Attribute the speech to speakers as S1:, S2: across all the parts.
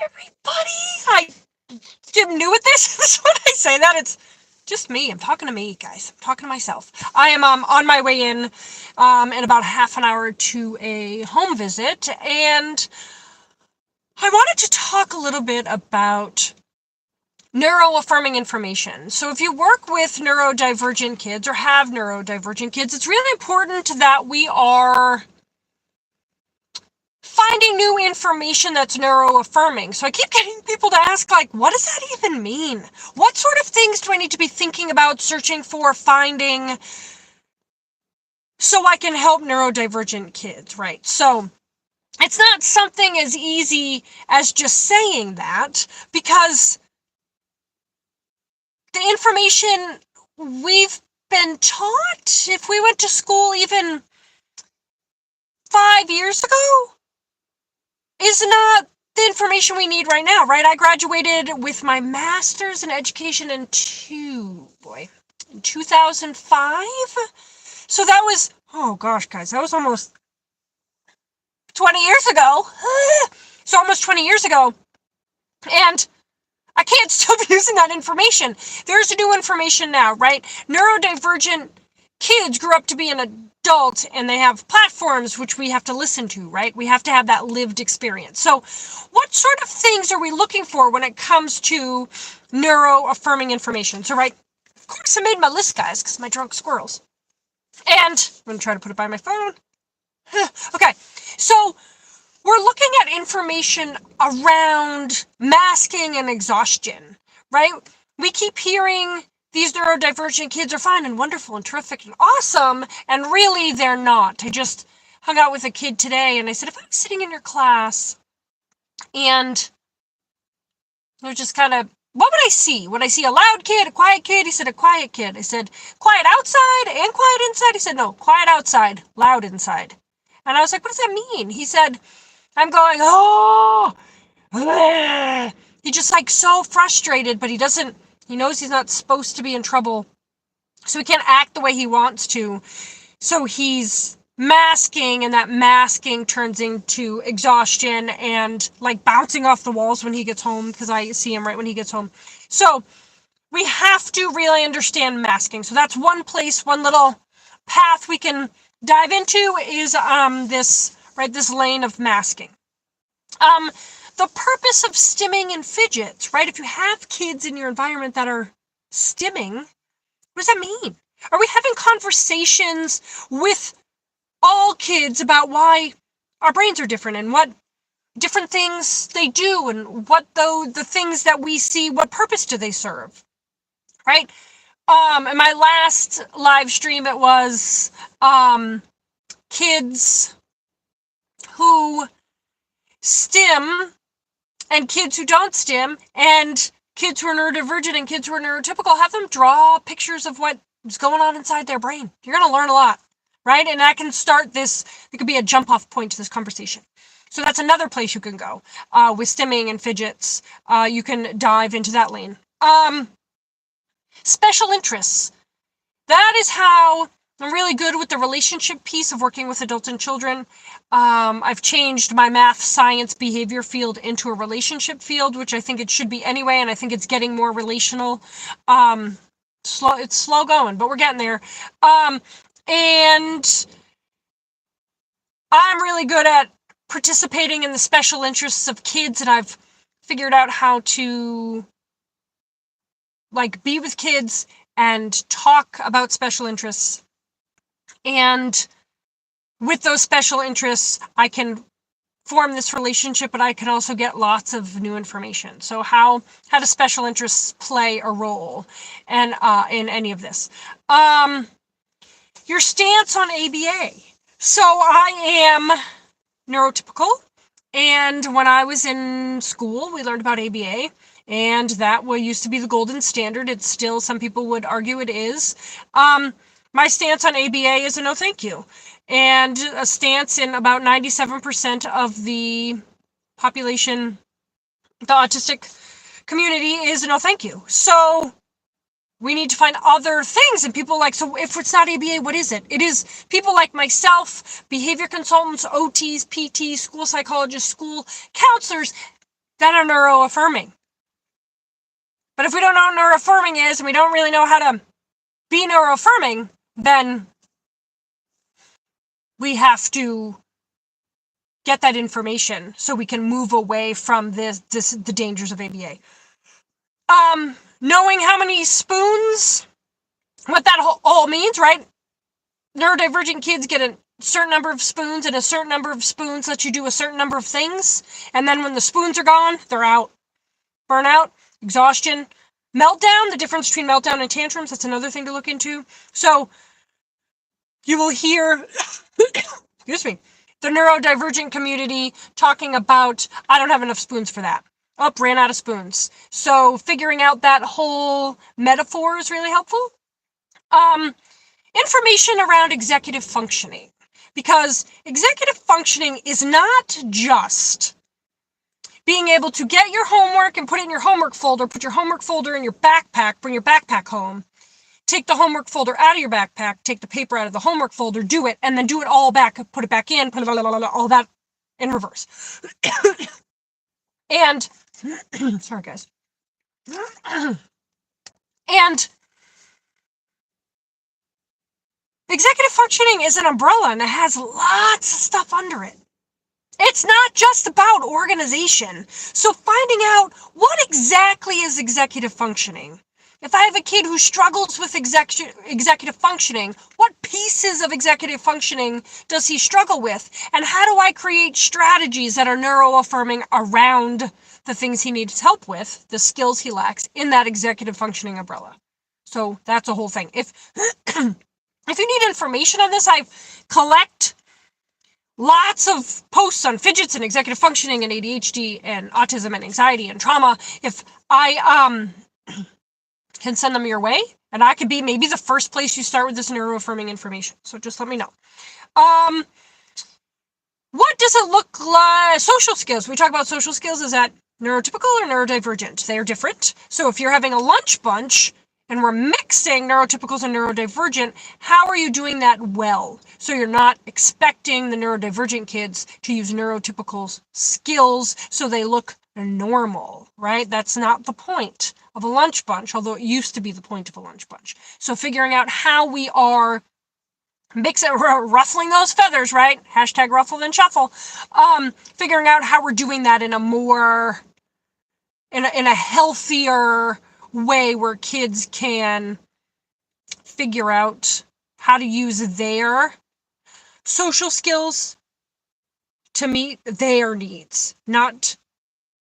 S1: everybody. I'm new at this. When I say that, it's just me. I'm talking to me, guys. I'm talking to myself. I am on my way in about half an hour to a home visit, and I wanted to talk a little bit about neuro-affirming information. So if you work with neurodivergent kids or have neurodivergent kids, it's really important that we are finding new information that's neuro-affirming. So I keep getting people to ask, like, what does that even mean? What sort of things do I need to be thinking about, searching for, finding, so I can help neurodivergent kids, right? So it's not something as easy as just saying that, because the information we've been taught, if we went to school even 5 years ago, is not the information we need right now, right? I graduated with my master's in education in 2005. So that was, oh gosh, guys, that was almost 20 years ago. So almost 20 years ago. And I can't still be using that information. There's new information now, right? Neurodivergent kids grew up to be an adult, and they have platforms which we have to listen to, right? We have to have that lived experience. So what sort of things are we looking for when it comes to neuro-affirming information? So, right, of course I made my list, guys, because my drunk squirrels. And I'm going to try to put it by my phone. Okay, so we're looking at information around masking and exhaustion, right? We keep hearing these neurodivergent kids are fine and wonderful and terrific and awesome, and really they're not. I just hung out with a kid today, and I said, if I'm sitting in your class and they're just kind of, what would I see? Would I see a loud kid, a quiet kid? He said, a quiet kid. I said, quiet outside and quiet inside? He said, no, quiet outside, loud inside. And I was like, what does that mean? He said, I'm going, oh, bleh. He's just like so frustrated, but he knows he's not supposed to be in trouble. So he can't act the way he wants to. So he's masking, and that masking turns into exhaustion and like bouncing off the walls when he gets home, because I see him right when he gets home. So we have to really understand masking. So that's one place, one little path we can dive into is this lane of masking. The purpose of stimming and fidgets, right? If you have kids in your environment that are stimming, what does that mean? Are we having conversations with all kids about why our brains are different and what different things they do, and what the things that we see, what purpose do they serve, right? In my last live stream, it was kids who stim and kids who don't stim, and kids who are neurodivergent and kids who are neurotypical. Have them draw pictures of what's going on inside their brain. You're going to learn a lot, right? And that can start this, it could be a jump off point to this conversation. So that's another place you can go with stimming and fidgets. You can dive into that lane. Special interests. That is how I'm really good with the relationship piece of working with adults and children. I've changed my math, science, behavior field into a relationship field, which I think it should be anyway, and I think it's getting more relational. It's slow going, but we're getting there. And I'm really good at participating in the special interests of kids, and I've figured out how to be with kids and talk about special interests. And with those special interests, I can form this relationship, but I can also get lots of new information. So how do special interests play a role in any of this? Your stance on ABA. So I am neurotypical, and when I was in school, we learned about ABA, and that used to be the golden standard. It's still, some people would argue it is. My stance on ABA is a no thank you. And a stance in about 97% of the population, the autistic community, is a no thank you. So we need to find other things. And people so if it's not ABA, what is it? It is people like myself, behavior consultants, OTs, PTs, school psychologists, school counselors. that are neuro-affirming. But if we don't know what neuro-affirming is and we don't really know how to be neuro-affirming, then we have to get that information so we can move away from the dangers of ABA. Knowing how many spoons, what that all means, right? Neurodivergent kids get a certain number of spoons, and a certain number of spoons lets you do a certain number of things. And then when the spoons are gone, they're out. Burnout, exhaustion, meltdown, the difference between meltdown and tantrums, that's another thing to look into. So you will hear, excuse me, the neurodivergent community talking about, I don't have enough spoons for that. Oh, ran out of spoons. So figuring out that whole metaphor is really helpful. Information around executive functioning, because executive functioning is not just being able to get your homework and put it in your homework folder, put your homework folder in your backpack, bring your backpack home, take the homework folder out of your backpack, take the paper out of the homework folder, do it, and then do it all back, put it back in, put all that in reverse. And, sorry guys. And executive functioning is an umbrella and it has lots of stuff under it. It's not just about organization. So finding out what exactly is executive functioning. If I have a kid who struggles with executive functioning, what pieces of executive functioning does he struggle with? And how do I create strategies that are neuro-affirming around the things he needs help with, the skills he lacks in that executive functioning umbrella? So that's a whole thing. If if you need information on this, I collect lots of posts on fidgets and executive functioning and ADHD and autism and anxiety and trauma. If I can send them your way, and I could be maybe the first place you start with this neuro-affirming information. So just let me know. What does it look like? Social skills. We talk about social skills. Is that neurotypical or neurodivergent? They are different. So if you're having a lunch bunch and we're mixing neurotypicals and neurodivergent, how are you doing that well? So you're not expecting the neurodivergent kids to use neurotypical skills so they look normal, right? That's not the point of a lunch bunch, although it used to be the point of a lunch bunch. So figuring out how we are ruffling those feathers, right? Hashtag ruffle then shuffle. Figuring out how we're doing that in a more, in a healthier way where kids can figure out how to use their social skills to meet their needs, not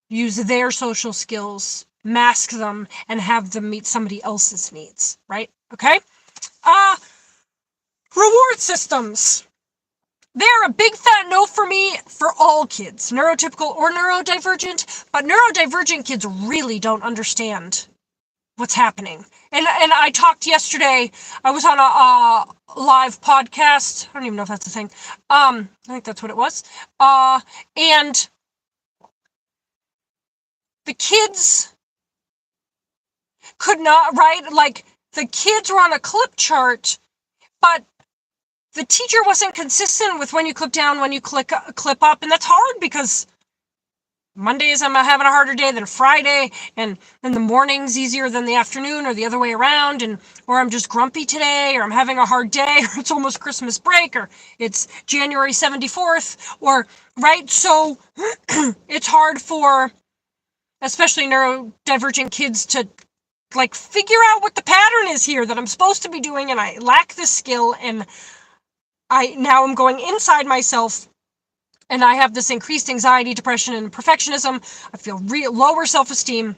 S1: use their social skills, mask them, and have them meet somebody else's needs, right? Okay? Reward systems. They're a big fat no for me for all kids, neurotypical or neurodivergent, but neurodivergent kids really don't understand what's happening. And I talked yesterday, I was on a live podcast, I don't even know if that's a thing, I think that's what it was, and the kids could not, right, like, the kids were on a clip chart, but the teacher wasn't consistent with when you clip down, when you clip up, and that's hard because Mondays I'm having a harder day than Friday, and then the morning's easier than the afternoon, or the other way around, or I'm just grumpy today, or I'm having a hard day, or it's almost Christmas break, or it's January 74th, or, right? So it's hard for especially neurodivergent kids to like figure out what the pattern is here that I'm supposed to be doing, and I lack this skill, and now I'm going inside myself, and I have this increased anxiety, depression, and perfectionism. I feel lower self-esteem.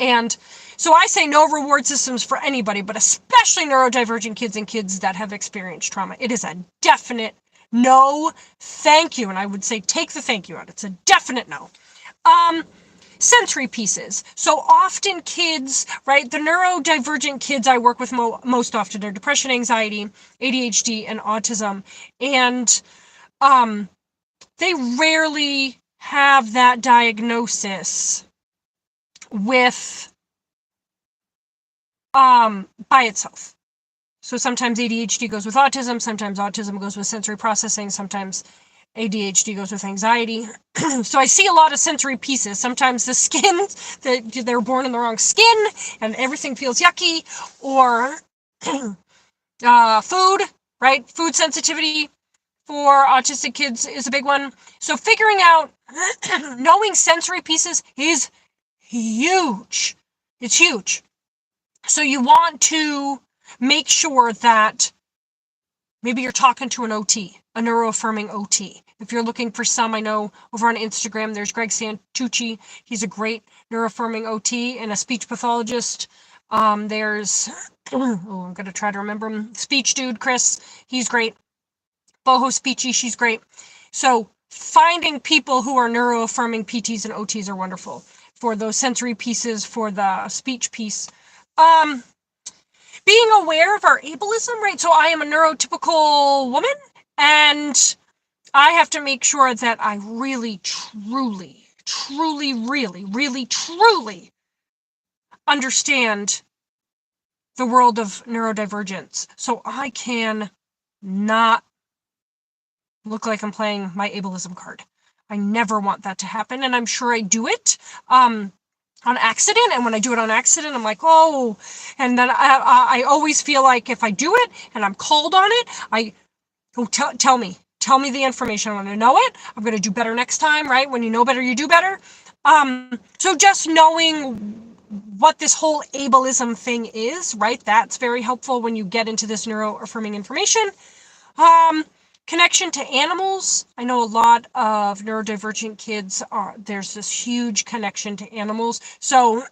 S1: And so I say no reward systems for anybody, but especially neurodivergent kids and kids that have experienced trauma. It is a definite no, thank you. And I would say take the thank you out. It's a definite no. Sensory pieces. So often kids, right, the neurodivergent kids I work with most often are depression, anxiety, ADHD, and autism. And they rarely have that diagnosis with by itself. So sometimes ADHD goes with autism, sometimes autism goes with sensory processing, sometimes ADHD goes with anxiety. So I see a lot of sensory pieces. Sometimes the skin, they're born in the wrong skin and everything feels yucky, or food, right? Food sensitivity for autistic kids is a big one. So figuring out, knowing sensory pieces is huge. It's huge. So you want to make sure that maybe you're talking to an OT, a neuro-affirming OT. If you're looking for some, I know over on Instagram, there's Greg Santucci. He's a great neuro-affirming OT and a speech pathologist. There's, I'm going to try to remember him. Speech dude, Chris, he's great. Boho Speechy, she's great. So finding people who are neuro-affirming PTs and OTs are wonderful for those sensory pieces, for the speech piece. Being aware of our ableism, right? So I am a neurotypical woman, and I have to make sure that I really, truly, really, truly understand the world of neurodivergence. So I can not look like I'm playing my ableism card. I never want that to happen, and I'm sure I do it on accident. And when I do it on accident, I'm like, oh, and then I always feel like if I do it and I'm called on it, tell me the information. I want to know it. I'm going to do better next time, right? When you know better, you do better. So just knowing what this whole ableism thing is, right? That's very helpful when you get into this neuro-affirming information. Connection to animals. I know a lot of neurodivergent kids there's this huge connection to animals. So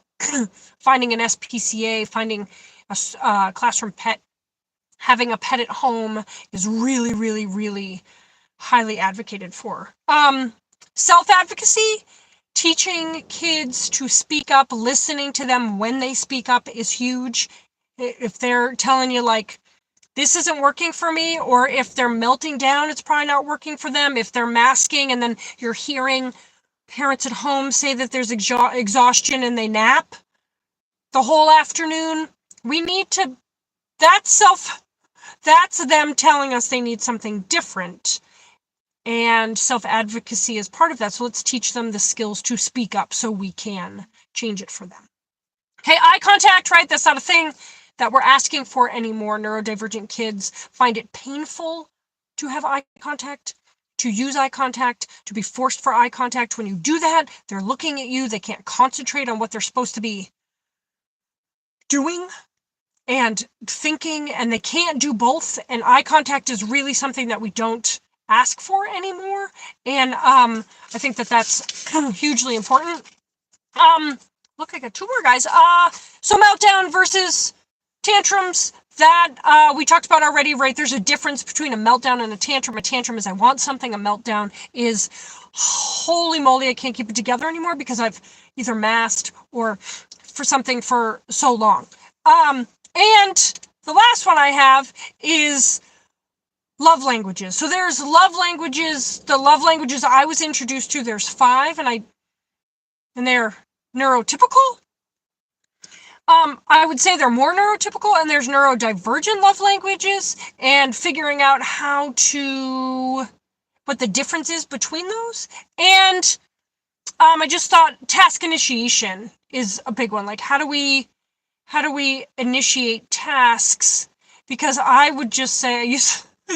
S1: finding an SPCA, finding a classroom pet, having a pet at home is really, really, really highly advocated for. Self-advocacy, teaching kids to speak up, listening to them when they speak up is huge. If they're telling you like, this isn't working for me, or if they're melting down, it's probably not working for them. If they're masking and then you're hearing parents at home say that there's exhaustion and they nap the whole afternoon, we need to, that's them telling us they need something different. And self-advocacy is part of that. So let's teach them the skills to speak up so we can change it for them. Okay, eye contact, right? That's not a thing that we're asking for anymore. Neurodivergent kids find it painful to have eye contact, to use eye contact, to be forced for eye contact. When you do that, they're looking at you. They can't concentrate on what they're supposed to be doing and thinking, and they can't do both. And eye contact is really something that we don't ask for anymore. And I think that that's hugely important. Look, I got two more guys. So meltdown versus tantrums, that we talked about already, right? There's a difference between a meltdown and a tantrum. A tantrum is I want something. A meltdown is, holy moly, I can't keep it together anymore because I've either masked or for something for so long. And the last one I have is love languages. So there's love languages. The love languages I was introduced to, there's 5, and they're neurotypical. I would say they're more neurotypical, and there's neurodivergent love languages, and figuring out what the difference is between those. And I just thought task initiation is a big one. Like, how do we initiate tasks? Because I would just say, I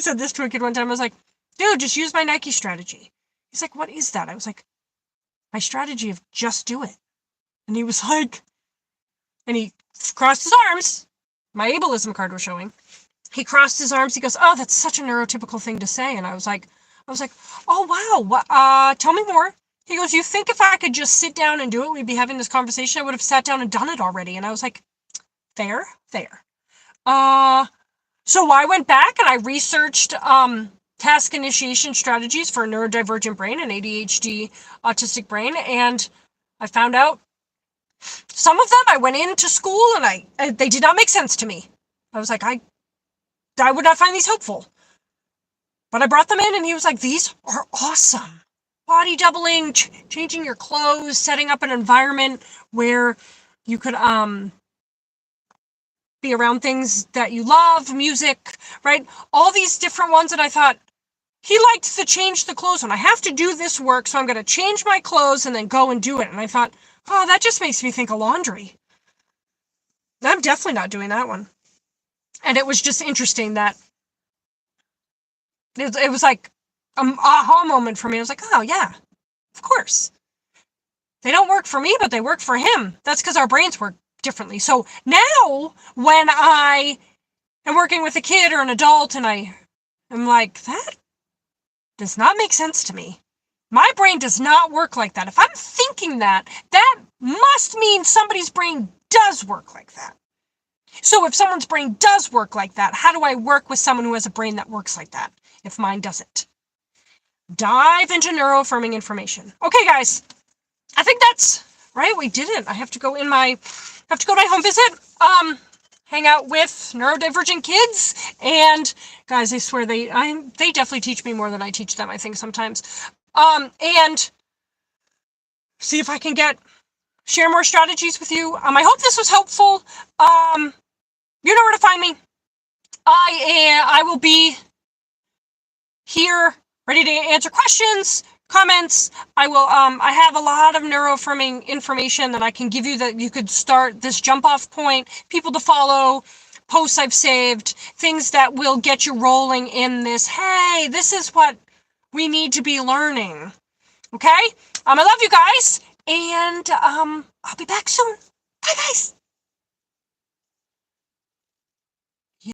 S1: said this to a kid one time, I was like, dude, just use my Nike strategy. He's like, what is that? I was like, my strategy of just do it. And he was like, and he crossed his arms. My ableism card was showing. He crossed his arms. He goes, oh, that's such a neurotypical thing to say. And I was like, oh, wow. What, tell me more. He goes, you think if I could just sit down and do it, we'd be having this conversation? I would have sat down and done it already. And I was like, fair. So I went back and I researched task initiation strategies for a neurodivergent brain and ADHD autistic brain. And I found out some of them I went into school and they did not make sense to me. I was like, I would not find these helpful. But I brought them in and he was like, these are awesome. Body doubling, changing your clothes, setting up an environment where you could be around things that you love, music, right? All these different ones that I thought, he liked to change the clothes, and I have to do this work, so I'm going to change my clothes and then go and do it. And I thought, oh, that just makes me think of laundry. I'm definitely not doing that one. And it was just interesting that it was like an aha moment for me. I was like, oh, yeah, of course. They don't work for me, but they work for him. That's because our brains work differently. So now when I am working with a kid or an adult and I am like, that does not make sense to me. My brain does not work like that. If I'm thinking that, that must mean somebody's brain does work like that. So if someone's brain does work like that, how do I work with someone who has a brain that works like that if mine doesn't? Dive into neuro-affirming information. Okay, guys, I think that's right. We did it. I have to go to my home visit. Hang out with neurodivergent kids, and guys, I swear they definitely teach me more than I teach them, I think, sometimes. And see if I can share more strategies with you. I hope this was helpful. You know where to find me. I will be here ready to answer questions, comments. I have a lot of neuro-affirming information that I can give you that you could start this jump off point, people to follow, posts I've saved, things that will get you rolling in this. Hey, this is what we need to be learning. Okay? I love you guys, and I'll be back soon. Bye, guys.